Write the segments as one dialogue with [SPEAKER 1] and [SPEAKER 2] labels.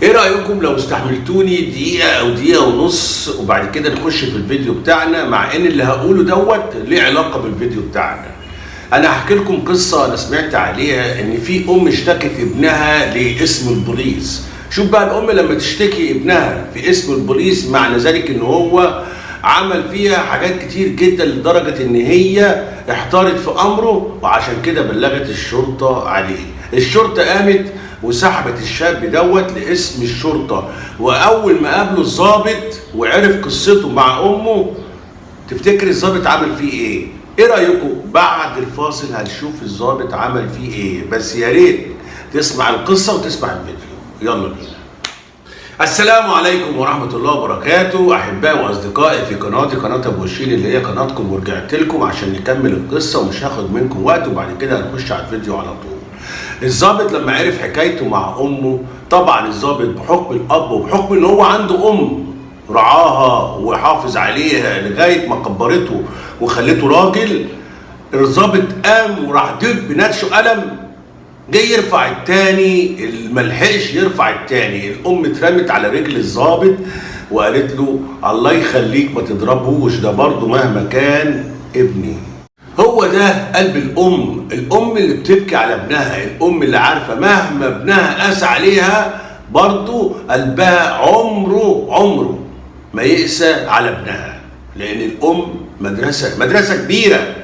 [SPEAKER 1] ايه رأيكم لو استحملتوني دقيقة او دقيقة ونص وبعد كده نخش في الفيديو بتاعنا، مع ان اللي هقوله ليه علاقة بالفيديو بتاعنا. انا هحكي لكم قصة انا سمعت عليها، ان في ام اشتكت ابنها لاسم البوليس. شوف بقى الام لما تشتكي ابنها في اسم البوليس، معنى ذلك ان هو عمل فيها حاجات كتير جدا لدرجة ان هي احتارت في امره، وعشان كده بلغت الشرطة عليه. الشرطة قامت وسحبت الشاب لاسم الشرطة، واول ما قابله الضابط وعرف قصته مع امه، تفتكر الضابط عمل فيه ايه؟ ايه رايكم؟ بعد الفاصل هنشوف الضابط عمل فيه ايه، بس يا ريت تسمع القصة وتسمع الفيديو. يلا بينا. السلام عليكم ورحمة الله وبركاته، أحبائي وأصدقائي في قناة أبو وشيل، اللي هي قناتكم، ورجعت لكم عشان نكمل القصة ومش هاخد منكم وقت، وبعد كده هنخش على الفيديو على طول. الضابط لما عرف حكايته مع أمه، طبعا الضابط بحكم الأب وبحكم إن هو عنده أم رعاها وحافظ عليها لغاية ما كبرته وخلته راجل، الضابط قام وراح دب بنتشه قلم، جاي يرفع التاني، ملحقش يرفع التاني. الام اترمت على رجل الضابط وقالت له الله يخليك ما تضربهوش، ده برضه مهما كان ابني. هو ده قلب الام اللي بتبكي على ابنها، الام اللي عارفه مهما ابنها قاس عليها برضه قلبها عمره ما يقسى على ابنها، لان الام مدرسه كبيره.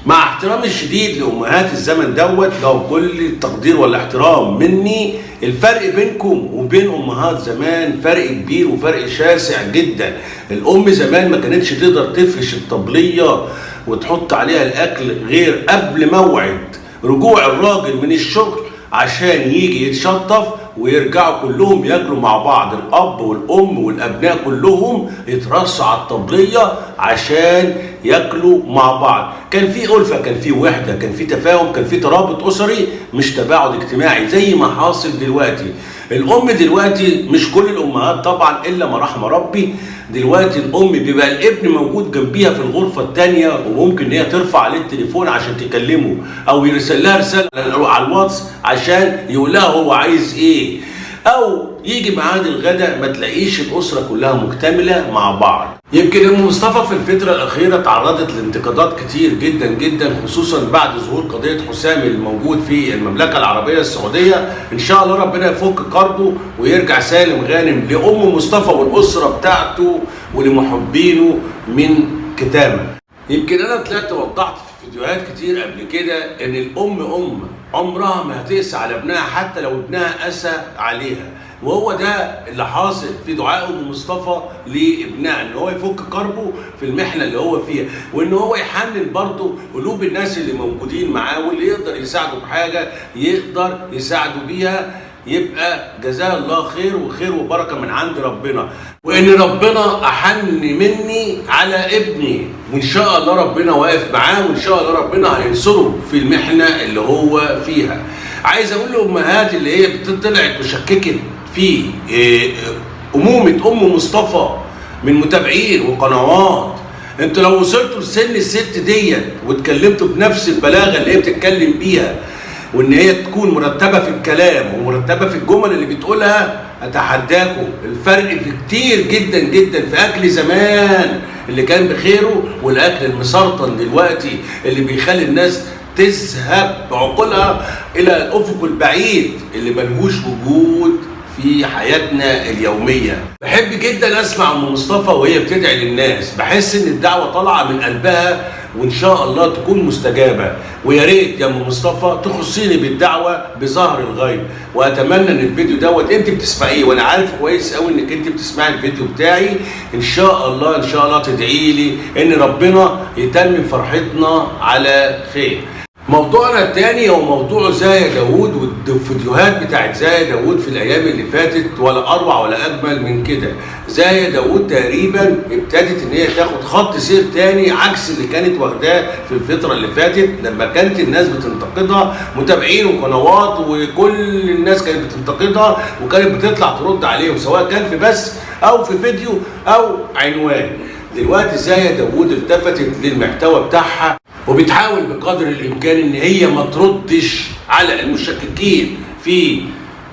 [SPEAKER 1] مع احترامي الشديد لامهات الزمن لو كل التقدير والاحترام مني، الفرق بينكم وبين امهات زمان فرق كبير وفرق شاسع جدا. الام زمان ما كانتش تقدر تفرش الطبليه وتحط عليها الاكل غير قبل موعد رجوع الراجل من الشغل، عشان يجي يتشطف ويرجعوا كلهم ياكلوا مع بعض، الاب والام والابناء كلهم يترصوا على الطبليه عشان ياكلوا مع بعض. كان في ألفة، كان في وحده، كان في تفاهم، كان في ترابط اسري، مش تباعد اجتماعي زي ما حاصل دلوقتي. الام دلوقتي مش كل الامهات طبعا الا ما رحم ربي، دلوقتي الام بيبقى الابن موجود جنبيها في الغرفه الثانيه، وممكن ان هي ترفع عليه التليفون عشان تكلمه، او يرسل لها رساله على الواتس عشان يقول لها هو عايز ايه، او يجي ميعاد الغداء ما تلاقيش الاسره كلها مكتمله مع بعض. يمكن ام مصطفى في الفتره الاخيره تعرضت لانتقادات كتير جدا جدا، خصوصا بعد ظهور قضيه حسام الموجود في المملكه العربيه السعوديه. ان شاء الله ربنا يفك كربه ويرجع سالم غانم لام مصطفى والاسره بتاعته ولمحبينه من كتامه. يمكن انا طلعت وضحت في فيديوهات كتير قبل كده ان الام عمرها ما هتقسى على ابنها، حتى لو ابنها قسى عليها، وهو ده اللي حاصل في دعاء ام مصطفى لابنها، ان هو يفك كربه في المحنه اللي هو فيها، وان هو يحنن برضه قلوب الناس اللي موجودين معاه، واللي يقدر يساعده بحاجه يقدر يساعده بيها، يبقى جزاه الله خير وخير وبركه من عند ربنا، وان ربنا احن مني على ابني، وان شاء الله ربنا واقف معاه، وان شاء الله ربنا هينصره في المحنه اللي هو فيها. عايز اقول لامهات اللي هي طلعت وشككت في امومه ام مصطفى من متابعين وقنوات، انتوا لو وصلتوا لسن الست ديت واتكلمتوا بنفس البلاغه اللي هي بتتكلم بيها، وان هي تكون مرتبه في الكلام ومرتبه في الجمل اللي بتقولها، اتحداكم الفرق في كتير جدا جدا في اكل زمان اللي كان بخيره، والاكل المسرطن دلوقتي اللي بيخلي الناس تذهب بعقولها الى الافق البعيد اللي ملهوش وجود في حياتنا اليوميه. بحب جدا اسمع ام مصطفى وهي بتدعي للناس، بحس ان الدعوه طالعه من قلبها وان شاء الله تكون مستجابه. ويا ريت يا ام مصطفى تخصيني بالدعوه بظهر الغيب، واتمنى ان الفيديو انت بتسمعيه، وانا عارف كويس قوي انك انت بتسمعي الفيديو بتاعي، ان شاء الله تدعي لي ان ربنا يتمم فرحتنا على خير. موضوعنا الثاني هو موضوع زايا داوود، والفيديوهات بتاعت زايا داوود في الايام اللي فاتت ولا اروع ولا اجمل من كده. زايا داوود تقريبا ابتدت ان هي تاخد خط سير تاني عكس اللي كانت واخداه في الفتره اللي فاتت، لما كانت الناس بتنتقدها، متابعين وقنوات وكل الناس كانت بتنتقدها وكانت بتطلع ترد عليهم، سواء كان في بث او في فيديو او عنوان. دلوقتي زايا داوود التفتت للمحتوى بتاعها وبتحاول بقدر الامكان ان هي ما تردش على المشككين في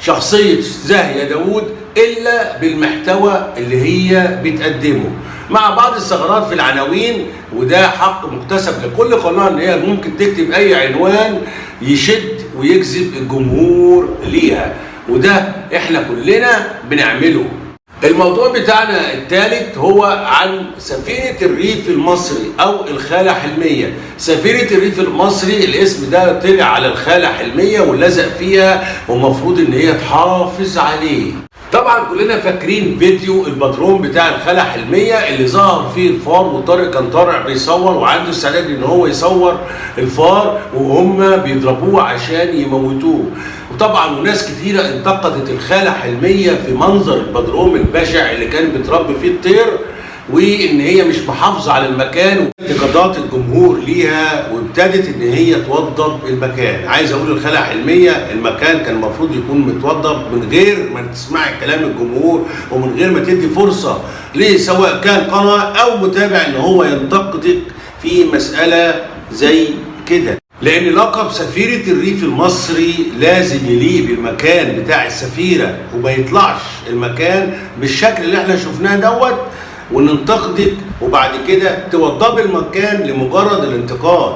[SPEAKER 1] شخصية زاهية داوود إلا بالمحتوى اللي هي بتقدمه، مع بعض الثغرات في العناوين، وده حق مكتسب لكل قناة إن هي ممكن تكتب أي عنوان يشد ويجذب الجمهور ليها، وده إحنا كلنا بنعمله. الموضوع بتاعنا الثالث هو عن سفينة الريف المصري أو الخالة حلمية. سفينة الريف المصري الاسم ده طلع على الخالة حلمية ولزق فيها، ومفروض إن هي تحافظ عليه. طبعا كلنا فاكرين فيديو البدروم بتاع الخالة حلمية اللي ظهر فيه الفار، وطارق كان طالع بيصور وعنده استعداد ان هو يصور الفار وهم بيضربوه عشان يموتوه. وطبعا وناس كتيرة انتقدت الخالة حلمية في منظر البدروم البشع اللي كان بتربي فيه الطير، وان هي مش محافظه على المكان، وانتقادات الجمهور ليها، وابتدت ان هي توضب المكان. عايز اقول للخالة حلمية المكان كان المفروض يكون متوضب من غير ما تسمعي كلام الجمهور، ومن غير ما تدي فرصه ليه سواء كان قناه او متابع ان هو ينتقدك في مساله زي كده. لان لقب سفيرة الريف المصري لازم يليق بالمكان بتاع السفيرة، وما يطلعش المكان بالشكل اللي احنا شفناه دوت وننتقدك وبعد كده توضب المكان لمجرد الانتقاد.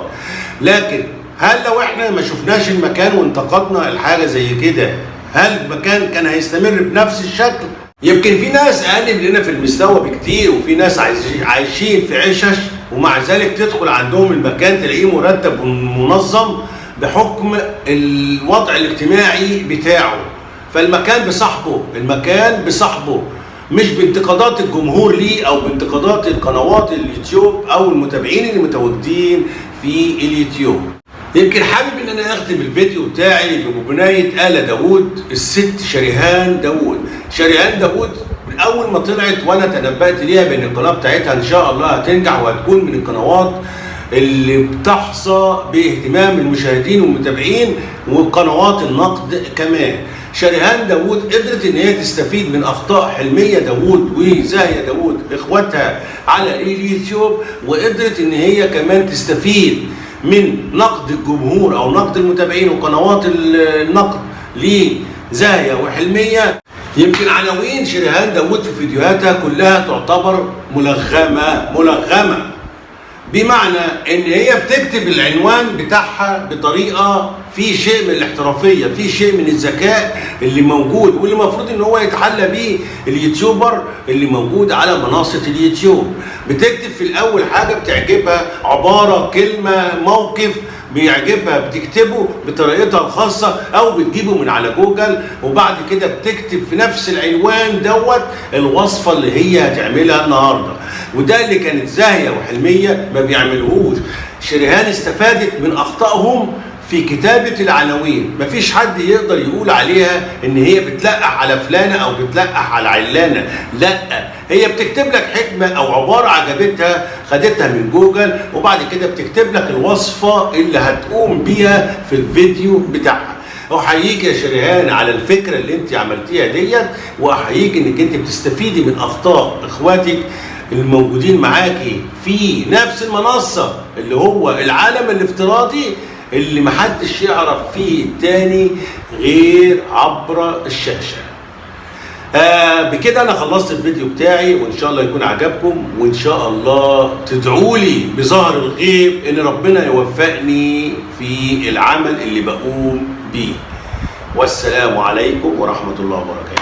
[SPEAKER 1] لكن هل لو احنا ما شفناش المكان وانتقدنا الحاجة زي كده، هل المكان كان هيستمر بنفس الشكل؟ يمكن في ناس اقل مننا في المستوى بكتير، وفي ناس عايشين في عشش ومع ذلك تدخل عندهم المكان تلاقيه مرتب ومنظم بحكم الوضع الاجتماعي بتاعه. فالمكان بصاحبه، المكان بصاحبه، مش بانتقادات الجمهور ليه او بانتقادات القنوات اليوتيوب او المتابعين اللي متواجدين في اليوتيوب. يمكن حابب ان انا اختم الفيديو بتاعي ببناية آلة داوود الست شريهان داوود. شريهان داوود من اول ما طلعت وانا تنبأت ليها بان القناه بتاعتها ان شاء الله هتنجح وهتكون من القنوات اللي بتحظى باهتمام المشاهدين والمتابعين وقنوات النقد كمان. شريهان داوود قدرت ان هي تستفيد من اخطاء حلمية داوود وزاهية داوود اخواتها على اليوتيوب، وقدرت ان هي كمان تستفيد من نقد الجمهور او نقد المتابعين وقنوات النقد لزاهية وحلمية. يمكن عناوين شريهان داوود في فيديوهاتها كلها تعتبر ملغمة، بمعنى ان هي بتكتب العنوان بتاعها بطريقه في شيء من الاحترافيه، في شيء من الذكاء اللي موجود واللي المفروض ان هو يتحلى بيه اليوتيوبر اللي موجود على منصه اليوتيوب. بتكتب في الاول حاجه بتعجبها، عباره، كلمه، موقف بيعجبها بتكتبه بطريقتها الخاصه او بتجيبه من على جوجل، وبعد كده بتكتب في نفس العنوان دوت الوصفه اللي هي هتعملها النهارده. وده اللي كانت زاهية وحلمية ما بيعملوهوش. شريهان استفادت من اخطائهم في كتابة العناوين. مفيش حد يقدر يقول عليها ان هي بتلقح على فلانة او بتلقح على علانة، لا، هي بتكتب لك حكمة او عبارة عجبتها خدتها من جوجل، وبعد كده بتكتب لك الوصفة اللي هتقوم بيها في الفيديو بتاعها. احييك يا شريهان على الفكرة اللي انت عملتيها ديت، واحييك انك انت بتستفيدي من اخطاء اخواتك الموجودين معاكي في نفس المنصة اللي هو العالم الافتراضي اللي محدش يعرف فيه التاني غير عبر الشاشة. بكده انا خلصت الفيديو بتاعي، وان شاء الله يكون عجبكم، وان شاء الله تدعوا لي بظهر الغيب ان ربنا يوفقني في العمل اللي بقوم بيه. والسلام عليكم ورحمة الله وبركاته.